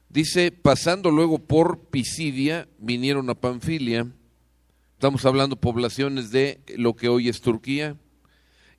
Dice, pasando luego por Pisidia, vinieron a Panfilia. Estamos hablando poblaciones de lo que hoy es Turquía.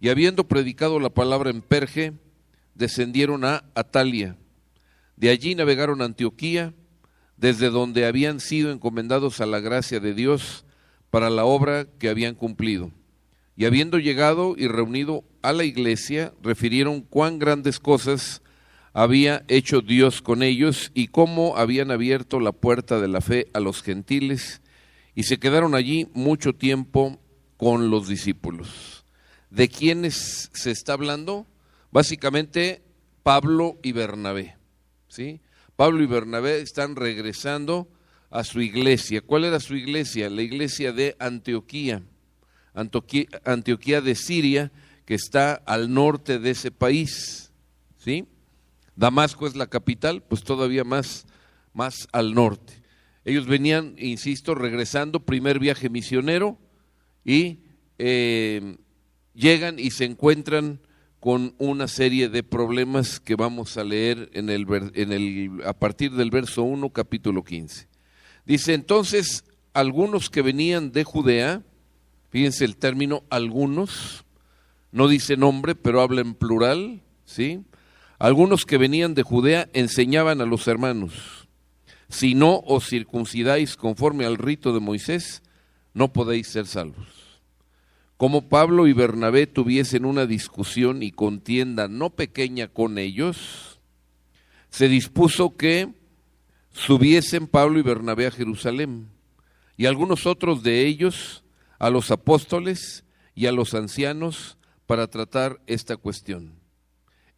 Y habiendo predicado la palabra en Perge, descendieron a Atalia. De allí navegaron a Antioquía, desde donde habían sido encomendados a la gracia de Dios para la obra que habían cumplido. Y habiendo llegado y reunido a la iglesia, refirieron cuán grandes cosas había hecho Dios con ellos y cómo habían abierto la puerta de la fe a los gentiles, y se quedaron allí mucho tiempo con los discípulos. ¿De quiénes se está hablando? Básicamente Pablo y Bernabé, ¿sí? Pablo y Bernabé están regresando a su iglesia. ¿Cuál era su iglesia? La iglesia de Antioquía, Antioquía de Siria, que está al norte de ese país, ¿sí? Damasco es la capital, pues todavía más al norte. Ellos venían, insisto, regresando, primer viaje misionero, y llegan y se encuentran con una serie de problemas que vamos a leer a partir del verso 1, capítulo 15. Dice, entonces, algunos que venían de Judea, fíjense el término algunos, no dice nombre, pero habla en plural, ¿sí? Algunos que venían de Judea enseñaban a los hermanos, si no os circuncidáis conforme al rito de Moisés, no podéis ser salvos. Como Pablo y Bernabé tuviesen una discusión y contienda no pequeña con ellos, se dispuso que subiesen Pablo y Bernabé a Jerusalén, y algunos otros de ellos a los apóstoles y a los ancianos para tratar esta cuestión.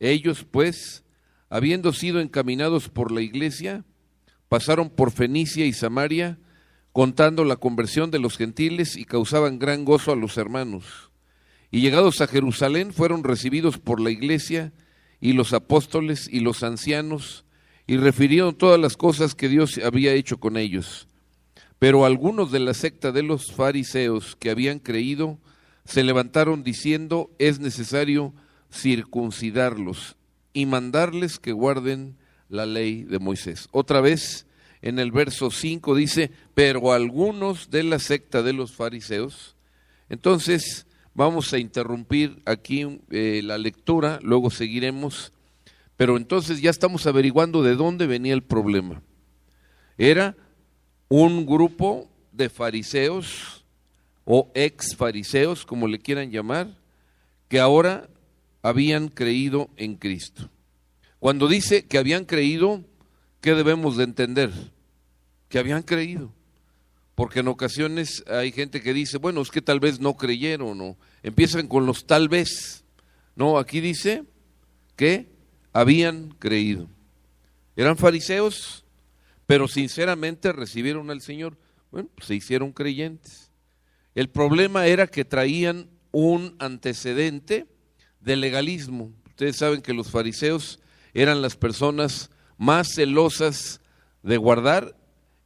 Ellos, pues, habiendo sido encaminados por la iglesia, pasaron por Fenicia y Samaria, contando la conversión de los gentiles, y causaban gran gozo a los hermanos. Y llegados a Jerusalén fueron recibidos por la iglesia y los apóstoles y los ancianos, y refirieron todas las cosas que Dios había hecho con ellos. Pero algunos de la secta de los fariseos que habían creído se levantaron diciendo, es necesario circuncidarlos y mandarles que guarden la ley de Moisés. Otra vez en el verso 5 dice, pero algunos de la secta de los fariseos. Entonces vamos a interrumpir aquí la lectura, luego seguiremos, pero entonces ya estamos averiguando de dónde venía el problema. Era un grupo de fariseos o ex fariseos, como le quieran llamar, que ahora habían creído en Cristo. Cuando dice que habían creído, ¿qué debemos de entender? Que habían creído. Porque en ocasiones hay gente que dice, bueno, es que tal vez no creyeron, o empiezan con los tal vez. No, aquí dice que habían creído. Eran fariseos, pero sinceramente recibieron al Señor. Bueno, pues se hicieron creyentes. El problema era que traían un antecedente de legalismo. Ustedes saben que los fariseos eran las personas más celosas de guardar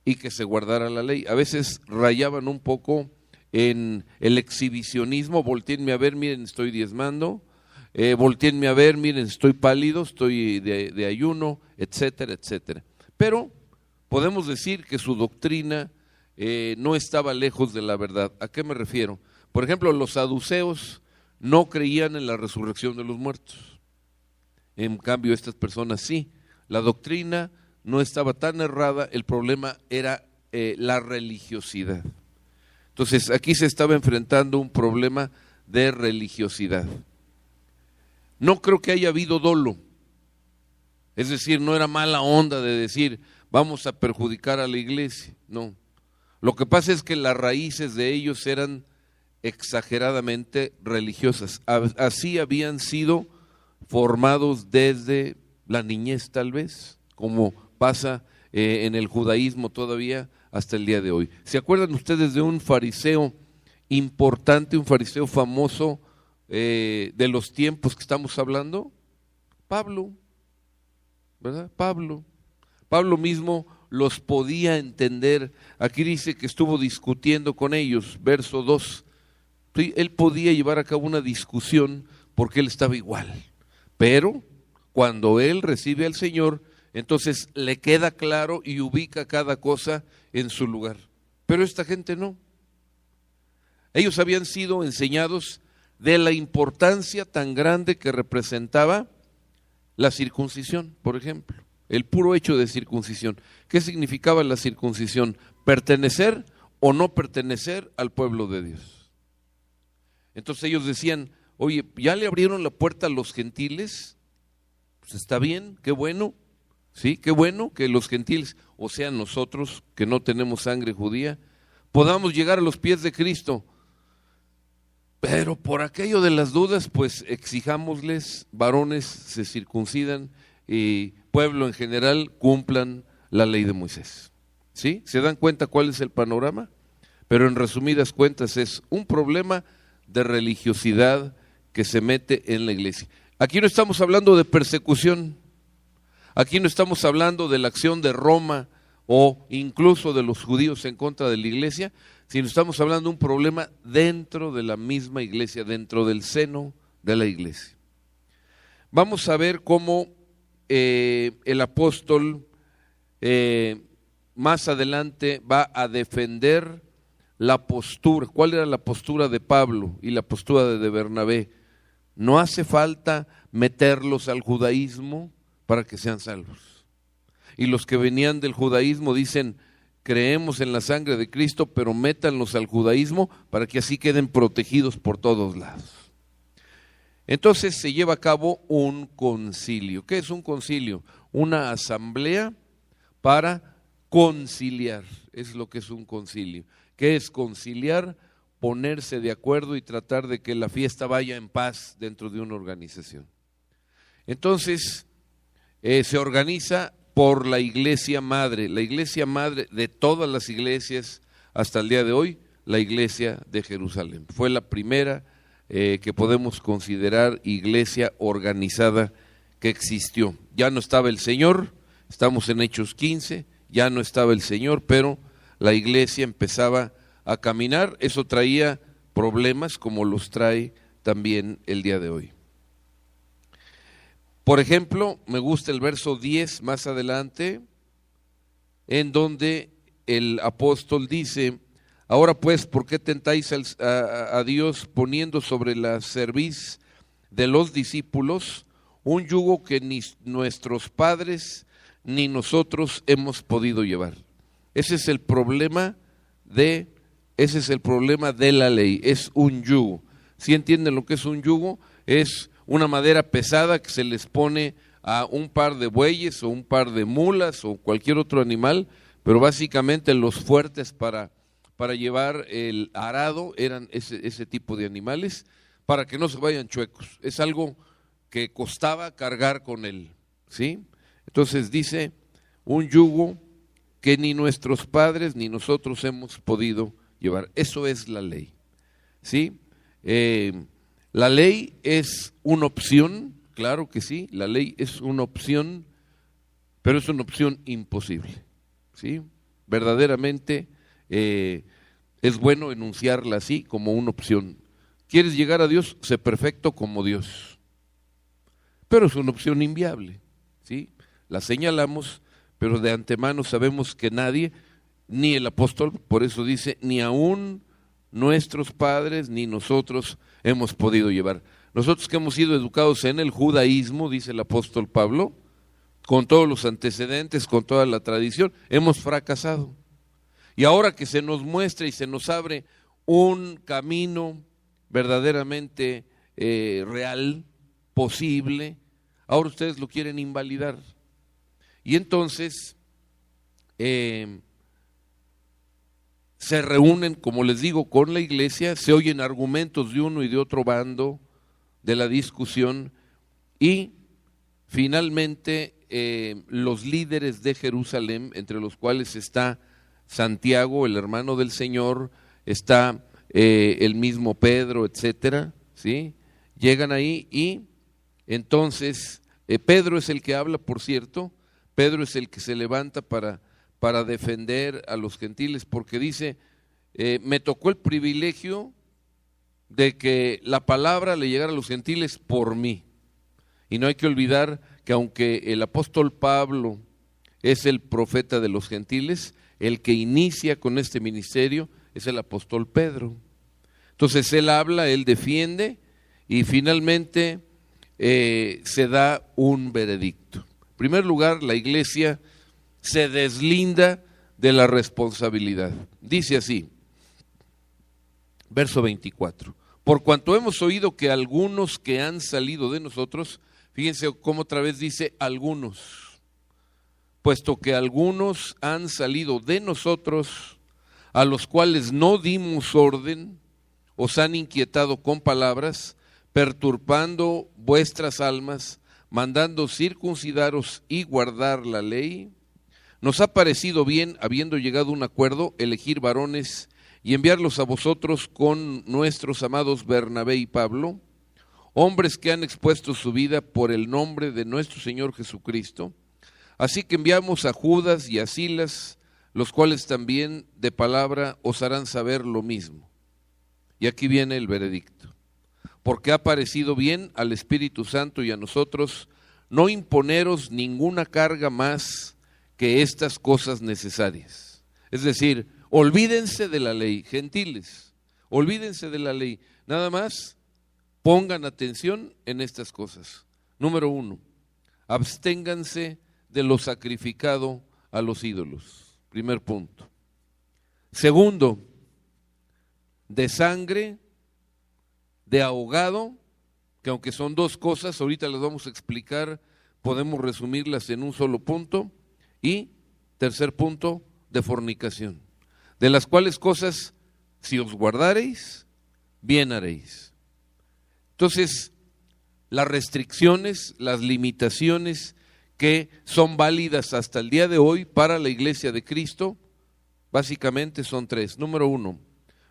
y que se guardara la ley. A veces rayaban un poco en el exhibicionismo, voltéenme a ver, miren, estoy diezmando, voltéenme a ver, miren, estoy pálido, estoy de ayuno, etcétera, etcétera. Pero podemos decir que su doctrina no estaba lejos de la verdad. ¿A qué me refiero? Por ejemplo, los saduceos no creían en la resurrección de los muertos. En cambio, estas personas sí. La doctrina no estaba tan errada, el problema era la religiosidad. Entonces, aquí se estaba enfrentando un problema de religiosidad. No creo que haya habido dolo. Es decir, no era mala onda de decir, vamos a perjudicar a la iglesia. No. Lo que pasa es que las raíces de ellos eran exageradamente religiosas. Así habían sido formados desde la niñez, tal vez, como pasa en el judaísmo todavía hasta el día de hoy. ¿Se acuerdan ustedes de un fariseo importante, un fariseo famoso de los tiempos que estamos hablando? Pablo, ¿verdad? Pablo mismo los podía entender. Aquí dice que estuvo discutiendo con ellos, verso 2. Él podía llevar a cabo una discusión porque él estaba igual. Pero cuando él recibe al Señor, Entonces le queda claro y ubica cada cosa en su lugar. Pero esta gente no. Ellos habían sido enseñados de la importancia tan grande que representaba la circuncisión, por ejemplo, el puro hecho de circuncisión. ¿Qué significaba la circuncisión? Pertenecer o no pertenecer al pueblo de Dios. Entonces ellos decían, oye, ¿ya le abrieron la puerta a los gentiles? Pues está bien, qué bueno, sí, qué bueno que los gentiles, o sea nosotros que no tenemos sangre judía, podamos llegar a los pies de Cristo. Pero por aquello de las dudas, pues exijámosles, varones se circuncidan y pueblo en general cumplan la ley de Moisés. ¿Sí? ¿Se dan cuenta cuál es el panorama? Pero en resumidas cuentas es un problema de religiosidad que se mete en la iglesia. Aquí no estamos hablando de persecución, aquí no estamos hablando de la acción de Roma o incluso de los judíos en contra de la iglesia, sino estamos hablando de un problema dentro de la misma iglesia, dentro del seno de la iglesia. Vamos a ver cómo el apóstol más adelante va a defender la postura. ¿Cuál era la postura de Pablo y la postura de Bernabé? No hace falta meterlos al judaísmo para que sean salvos. Y los que venían del judaísmo dicen, creemos en la sangre de Cristo, pero métanlos al judaísmo para que así queden protegidos por todos lados. Entonces se lleva a cabo un concilio. ¿Qué es un concilio? Una asamblea para conciliar, es lo que es un concilio. ¿Qué es conciliar? Ponerse de acuerdo y tratar de que la fiesta vaya en paz dentro de una organización. Entonces se organiza por la iglesia madre de todas las iglesias hasta el día de hoy, la iglesia de Jerusalén. Fue la primera que podemos considerar iglesia organizada que existió. Ya no estaba el Señor, estamos en Hechos 15, ya no estaba el Señor, pero la iglesia empezaba a caminar. Eso traía problemas como los trae también el día de hoy. Por ejemplo, me gusta el verso 10 más adelante, en donde el apóstol dice, ahora pues, ¿por qué tentáis a Dios poniendo sobre la cerviz de los discípulos un yugo que ni nuestros padres ni nosotros hemos podido llevar? Ese es el problema de la ley, es un yugo. ¿Sí entienden lo que es un yugo? Es una madera pesada que se les pone a un par de bueyes o un par de mulas o cualquier otro animal, pero básicamente los fuertes para llevar el arado eran ese tipo de animales, para que no se vayan chuecos. Es algo que costaba cargar con él, ¿sí? Entonces dice, un yugo que ni nuestros padres ni nosotros hemos podido llevar. Eso es la ley, ¿sí? La ley es una opción, claro que sí, la ley es una opción, pero es una opción imposible, ¿sí? Verdaderamente es bueno enunciarla así como una opción. ¿Quieres llegar a Dios? Sé perfecto como Dios. Pero es una opción inviable, ¿sí? La señalamos, pero de antemano sabemos que nadie, ni el apóstol, por eso dice, ni aún nuestros padres ni nosotros hemos podido llevar. Nosotros que hemos sido educados en el judaísmo, dice el apóstol Pablo, con todos los antecedentes, con toda la tradición, hemos fracasado. Y ahora que se nos muestra y se nos abre un camino verdaderamente real, posible, ahora ustedes lo quieren invalidar. Y entonces se reúnen, como les digo, con la iglesia, se oyen argumentos de uno y de otro bando de la discusión y finalmente los líderes de Jerusalén, entre los cuales está Santiago, el hermano del Señor, está el mismo Pedro, etcétera, ¿sí? Llegan ahí y entonces Pedro es el que habla, por cierto. Pedro es el que se levanta para defender a los gentiles, porque dice, me tocó el privilegio de que la palabra le llegara a los gentiles por mí. Y no hay que olvidar que aunque el apóstol Pablo es el profeta de los gentiles, el que inicia con este ministerio es el apóstol Pedro. Entonces él habla, él defiende y finalmente se da un veredicto. En primer lugar, la iglesia se deslinda de la responsabilidad. Dice así, verso 24, por cuanto hemos oído que algunos que han salido de nosotros, fíjense cómo otra vez dice algunos, puesto que algunos han salido de nosotros, a los cuales no dimos orden, os han inquietado con palabras, perturbando vuestras almas, mandando circuncidaros y guardar la ley. Nos ha parecido bien, habiendo llegado a un acuerdo, elegir varones y enviarlos a vosotros con nuestros amados Bernabé y Pablo, hombres que han expuesto su vida por el nombre de nuestro Señor Jesucristo. Así que enviamos a Judas y a Silas, los cuales también de palabra os harán saber lo mismo. Y aquí viene el veredicto. Porque ha parecido bien al Espíritu Santo y a nosotros no imponeros ninguna carga más que estas cosas necesarias. Es decir, olvídense de la ley, gentiles, olvídense de la ley. Nada más pongan atención en estas cosas. Número 1, absténganse de lo sacrificado a los ídolos. Primer punto. Segundo, de sangre, de ahogado, que aunque son dos cosas, ahorita las vamos a explicar, podemos resumirlas en un solo punto. Y tercer punto, de fornicación, de las cuales cosas, si os guardareis, bien haréis. Entonces, las restricciones, las limitaciones que son válidas hasta el día de hoy para la iglesia de Cristo, básicamente son tres. Número 1,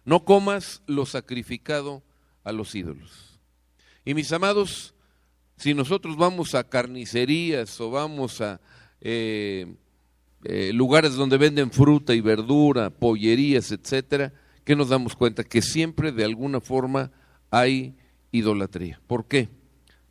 no comas lo sacrificado a los ídolos. Y mis amados, si nosotros vamos a carnicerías o vamos a lugares donde venden fruta y verdura, pollerías, etcétera, ¿qué nos damos cuenta? Que siempre de alguna forma hay idolatría. ¿Por qué?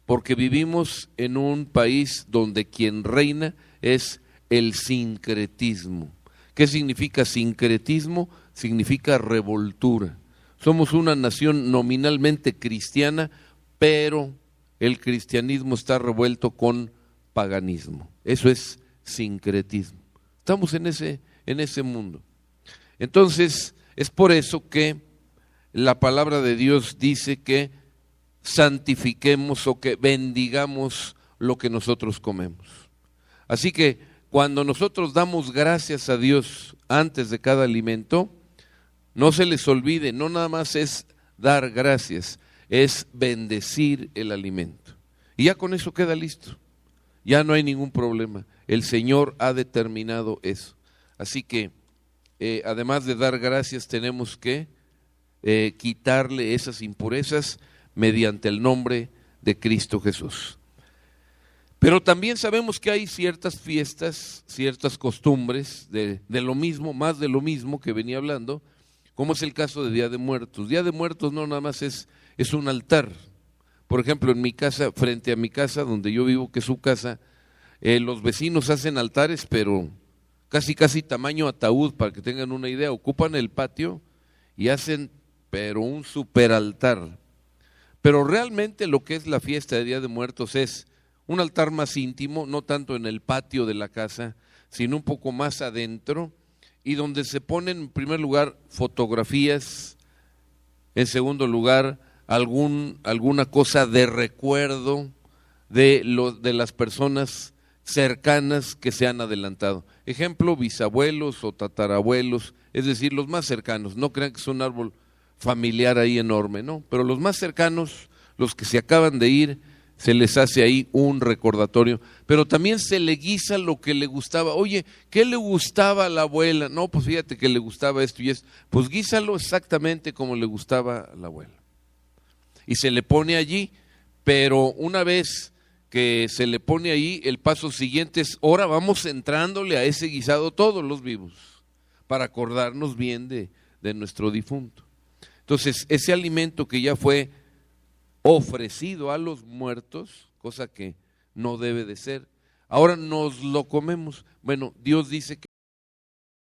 Porque vivimos en un país donde quien reina es el sincretismo. ¿Qué significa sincretismo? Significa revoltura. Somos una nación nominalmente cristiana, pero el cristianismo está revuelto con paganismo. Eso es sincretismo. Estamos en ese mundo. Entonces, es por eso que la palabra de Dios dice que santifiquemos o que bendigamos lo que nosotros comemos. Así que cuando nosotros damos gracias a Dios antes de cada alimento, no se les olvide, no nada más es dar gracias, es bendecir el alimento. Y ya con eso queda listo. Ya no hay ningún problema. El Señor ha determinado eso. Así que, además de dar gracias, tenemos que quitarle esas impurezas mediante el nombre de Cristo Jesús. Pero también sabemos que hay ciertas fiestas, ciertas costumbres de lo mismo, más de lo mismo que venía hablando, como es el caso de Día de Muertos. Día de Muertos no nada más es un altar. Por ejemplo, en mi casa, frente a mi casa, donde yo vivo, que es su casa, los vecinos hacen altares, pero casi tamaño ataúd, para que tengan una idea. Ocupan el patio y hacen, pero un super altar. Pero realmente lo que es la fiesta de Día de Muertos es un altar más íntimo, no tanto en el patio de la casa, sino un poco más adentro, y donde se ponen en primer lugar fotografías, en segundo lugar alguna cosa de recuerdo de las personas cercanas que se han adelantado. Ejemplo, bisabuelos o tatarabuelos, es decir, los más cercanos. No crean que es un árbol familiar ahí enorme, no, pero los más cercanos, los que se acaban de ir, se les hace ahí un recordatorio, pero también se le guisa lo que le gustaba. Oye, ¿qué le gustaba a la abuela? No, pues fíjate que le gustaba esto y esto. Pues guísalo exactamente como le gustaba a la abuela. Y se le pone allí, pero una vez que se le pone ahí, el paso siguiente es, ahora vamos entrándole a ese guisado todos los vivos, para acordarnos bien de nuestro difunto. Entonces, ese alimento que ya fue ofrecido a los muertos, cosa que no debe de ser, ahora nos lo comemos. Bueno, Dios dice que